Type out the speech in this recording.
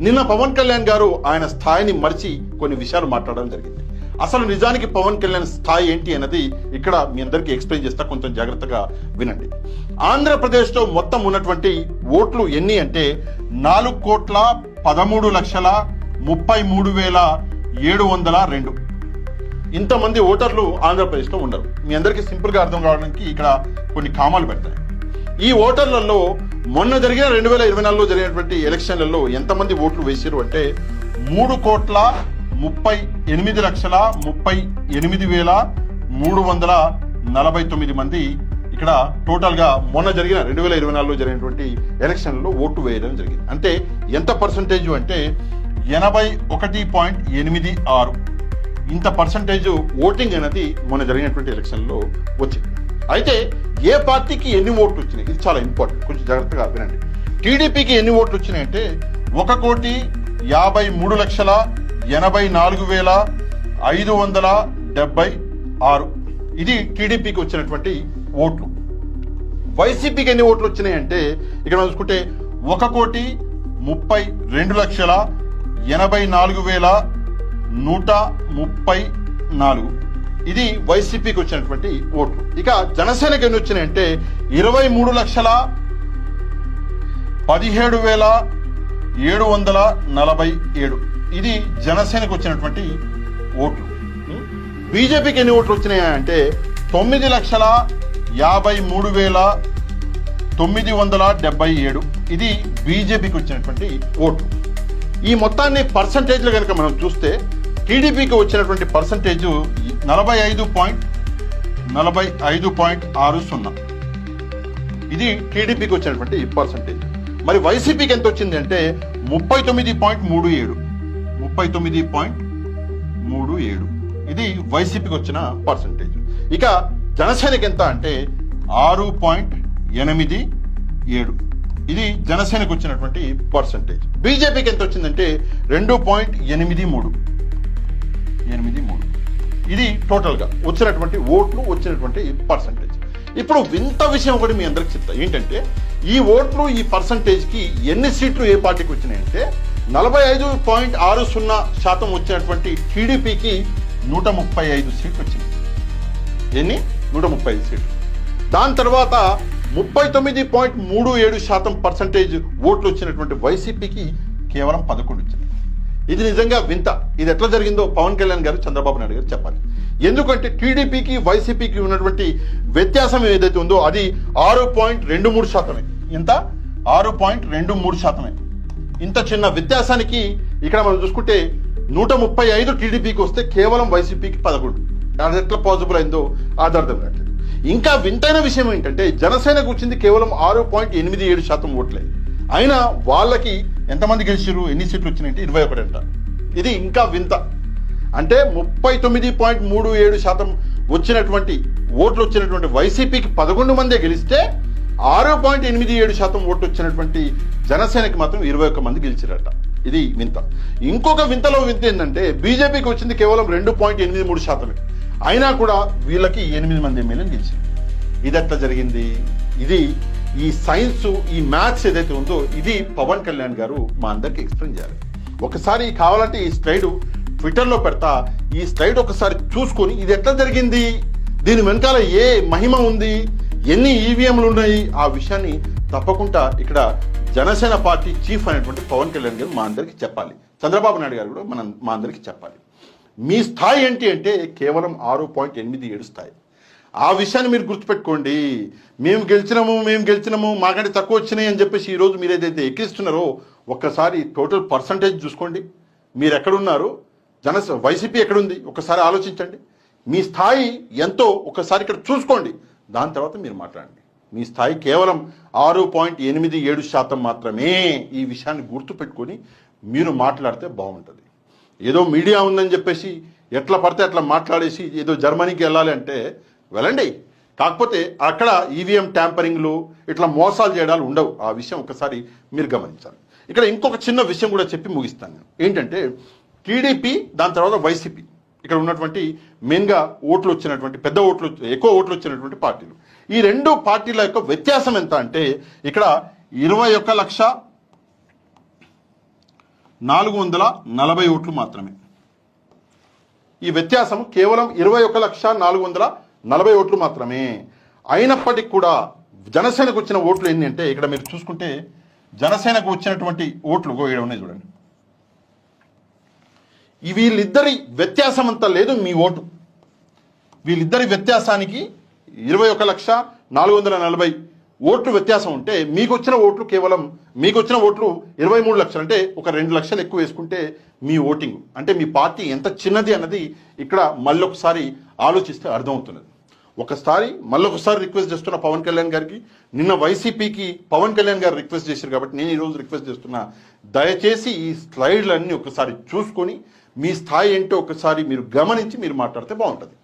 నిన్న పవన్ కళ్యాణ్ గారు ఆయన స్థాయిని మరిచి కొన్ని విషయాలు మాట్లాడడం జరిగింది. అసలు నిజానికి పవన్ కళ్యాణ్ స్థాయి ఏంటి అన్నది ఇక్కడ మీ అందరికీ ఎక్స్ప్లెయిన్ చేస్తా, కొంచెం జాగ్రత్తగా వినండి. ఆంధ్రప్రదేశ్లో మొత్తం ఉన్నటువంటి ఓట్లు ఎన్ని అంటే 4,13,33,702. ఇంతమంది ఓటర్లు ఆంధ్రప్రదేశ్లో ఉన్నారు. మీ అందరికీ సింపుల్గా అర్థం కావడానికి ఇక్కడ కొన్ని కామాలు పెడతాయి. ఈ ఓటర్లలో మొన్న జరిగిన 2024లో జరిగినటువంటి ఎలక్షన్లలో ఎంతమంది ఓట్లు వేసారు అంటే 3,38,38,349 మంది ఇక్కడ టోటల్గా మొన్న జరిగిన 2024లో జరిగినటువంటి ఎలక్షన్లలో ఓటు వేయడం జరిగింది. అంటే ఎంత పర్సంటేజ్ అంటే 81.86. ఇంత పర్సంటేజ్ ఓటింగ్ అనేది మొన్న జరిగినటువంటి ఎలక్షన్లో వచ్చింది. అయితే ఏ పార్టీకి ఎన్ని ఓట్లు వచ్చినాయి, ఇది చాలా ఇంపార్టెంట్, కొంచెం జాగ్రత్తగా వినండి. టీడీపీకి ఎన్ని ఓట్లు వచ్చినాయి అంటే 1,53,84,576. ఇది టీడీపీకి వచ్చినటువంటి ఓట్లు. వైసీపీకి ఎన్ని ఓట్లు వచ్చినాయి అంటే ఇక్కడ మనం చూసుకుంటే 1,32,84,134. ఇది వైసీపీకి వచ్చినటువంటి ఓట్లు. ఇక జనసేనకి ఎన్ని వచ్చినాయంటే 23,17,747. ఇది జనసేనకు వచ్చినటువంటి ఓట్లు. బీజేపీకి ఎన్ని ఓట్లు వచ్చినాయి అంటే 9,53,977. ఇది బీజేపీకి వచ్చినటువంటి ఓట్లు. ఈ మొత్తాన్ని పర్సంటేజ్లు కనుక మనం చూస్తే టీడీపీకి వచ్చినటువంటి పర్సంటేజ్ 45.60. ఇది టీడీపీకి వచ్చినటువంటి పర్సంటేజ్. మరి వైసీపీకి ఎంత వచ్చింది అంటే 39.37. ఇది వైసీపీకి వచ్చిన పర్సంటేజ్. ఇక జనసేనకి ఎంత అంటే 6.87. ఇది జనసేనకు వచ్చినటువంటి పర్సంటేజ్. బీజేపీకి ఎంత వచ్చిందంటే 2.83. ఇది టోటల్గా వచ్చినటువంటి ఓట్లు, వచ్చినటువంటి పర్సంటేజ్. ఇప్పుడు వింత విషయం ఒకటి మీ అందరికి చెప్తా. ఏంటంటే ఈ ఓట్లు, ఈ పర్సంటేజ్కి ఎన్ని సీట్లు ఏ పార్టీకి వచ్చినాయంటే 45.60% వచ్చినటువంటి టీడీపీకి 135 సీట్లు వచ్చినాయి. ఎన్ని? 135 సీట్లు. దాని తర్వాత 39.37% పర్సంటేజ్ ఓట్లు వచ్చినటువంటి వైసీపీకి కేవలం 11 వచ్చింది. ఇది నిజంగా వింత. ఇది ఎట్లా జరిగిందో పవన్ కళ్యాణ్ గారు, చంద్రబాబు నాయుడు గారు చెప్పాలి. ఎందుకంటే టీడీపీకి వైసీపీకి ఉన్నటువంటి వ్యత్యాసం ఏదైతే ఉందో అది 6.23%. ఇంత 6.23%. ఇంత చిన్న వ్యత్యాసానికి ఇక్కడ మనం చూసుకుంటే 135 టీడీపీకి వస్తే కేవలం వైసీపీకి 11. అది ఎట్లా పాసిబుల్ అయిందో అది అర్థం కావట్లేదు. ఇంకా వింతైన విషయం ఏంటంటే జనసేనకు వచ్చింది కేవలం 6.87% ఓట్లే. అయినా వాళ్ళకి ఎంతమంది గెలిచారు, ఎన్ని సీట్లు వచ్చినాయంటే 21 అంట. ఇది ఇంకా వింత. అంటే 39.37% వచ్చినటువంటి ఓట్లు వచ్చినటువంటి వైసీపీకి 11 మందే గెలిస్తే 6.87% ఓట్లు వచ్చినటువంటి జనసేనకి మాత్రం 21 మంది గెలిచారట. ఇది వింత. ఇంకొక వింతలో వింత ఏంటంటే బీజేపీకి వచ్చింది కేవలం 2.83%. అయినా కూడా వీళ్ళకి 8 మంది ఎమ్మెల్యేలు గెలిచారు. ఇది ఎట్లా జరిగింది? ఇది ఈ సైన్స్, ఈ మ్యాథ్స్ ఏదైతే ఉందో ఇది పవన్ కళ్యాణ్ గారు మా అందరికి ఎక్స్ప్లెయిన్ చేయాలి. ఒకసారి కావాలంటే ఈ స్లైడ్ ట్విట్టర్లో పెడతా. ఈ స్లైడ్ ఒకసారి చూసుకొని ఇది ఎట్లా జరిగింది, దీని వెనకాల ఏ మహిమ ఉంది, ఎన్ని ఈవీఎంలు ఉన్నాయి, ఆ విషయాన్ని తప్పకుండా ఇక్కడ జనసేన పార్టీ చీఫ్ అనేటువంటి పవన్ కళ్యాణ్ గారు మా అందరికి చెప్పాలి. చంద్రబాబు నాయుడు గారు కూడా మా అందరికి చెప్పాలి. మీ స్థాయి ఏంటి అంటే కేవలం 6.87 స్థాయి. ఆ విషయాన్ని మీరు గుర్తుపెట్టుకోండి. మేము గెలిచినాము మాకంటే తక్కువ వచ్చినాయి అని చెప్పేసి ఈరోజు మీరు ఏదైతే ఎక్కిస్తున్నారో ఒక్కసారి టోటల్ పర్సంటేజ్ చూసుకోండి. మీరు ఎక్కడున్నారు, వైసీపీ ఎక్కడుంది ఒకసారి ఆలోచించండి. మీ స్థాయి ఎంతో ఒకసారి ఇక్కడ చూసుకోండి. దాని తర్వాత మీరు మాట్లాడండి. మీ స్థాయి కేవలం 6.87% మాత్రమే. ఈ విషయాన్ని గుర్తుపెట్టుకొని మీరు మాట్లాడితే బాగుంటుంది. ఏదో మీడియా ఉందని చెప్పేసి ఎట్లా పడితే అట్లా మాట్లాడేసి ఏదో జర్మనీకి వెళ్ళాలి అంటే వెళ్ళండి. కాకపోతే అక్కడ ఈవీఎం ట్యాంపరింగ్లు ఇట్లా మోసాలు చేయడాలు ఉండవు. ఆ విషయం ఒకసారి మీరు గమనించాలి. ఇక్కడ ఇంకొక చిన్న విషయం కూడా చెప్పి ముగిస్తాను నేను. ఏంటంటే టీడీపీ దాని తర్వాత వైసీపీ ఇక్కడ ఉన్నటువంటి మెయిన్గా ఓట్లు వచ్చినటువంటి ఎక్కువ ఓట్లు వచ్చినటువంటి పార్టీలు. ఈ రెండు పార్టీల యొక్క వ్యత్యాసం ఎంత అంటే ఇక్కడ 440 ఓట్లు మాత్రమే. ఈ వ్యత్యాసం కేవలం 21,440 ఓట్లు మాత్రమే. అయినప్పటికీ కూడా జనసేనకు వచ్చిన ఓట్లు ఎన్ని అంటే ఇక్కడ మీరు చూసుకుంటే జనసేనకు వచ్చినటువంటి ఓట్లు ఇక్కడ ఉన్నాయి చూడండి. వీళ్ళిద్దరి వ్యత్యాసం అంతా లేదు మీ ఓటు. వీళ్ళిద్దరి వ్యత్యాసానికి 21,440 ఓట్లు వ్యత్యాసం ఉంటే మీకు వచ్చిన ఓట్లు 23 లక్షలు, అంటే ఒక 2 లక్షలు ఎక్కువ వేసుకుంటే మీ ఓటింగ్ అంటే మీ పార్టీ ఎంత చిన్నది అన్నది ఇక్కడ మళ్ళొకసారి ఆలోచిస్తే అర్థమవుతున్నది. మళ్ళొకసారి రిక్వెస్ట్ చేస్తున్న పవన్ కళ్యాణ్ గారికి, నిన్న వైసీపీకి పవన్ కళ్యాణ్ గారు రిక్వెస్ట్ చేశారు కాబట్టి నేను ఈరోజు రిక్వెస్ట్ చేస్తున్నా, దయచేసి ఈ స్లైడ్లన్నీ ఒకసారి చూసుకొని మీ స్థాయి ఏంటో ఒకసారి మీరు గమనించి మీరు మాట్లాడితే బాగుంటుంది.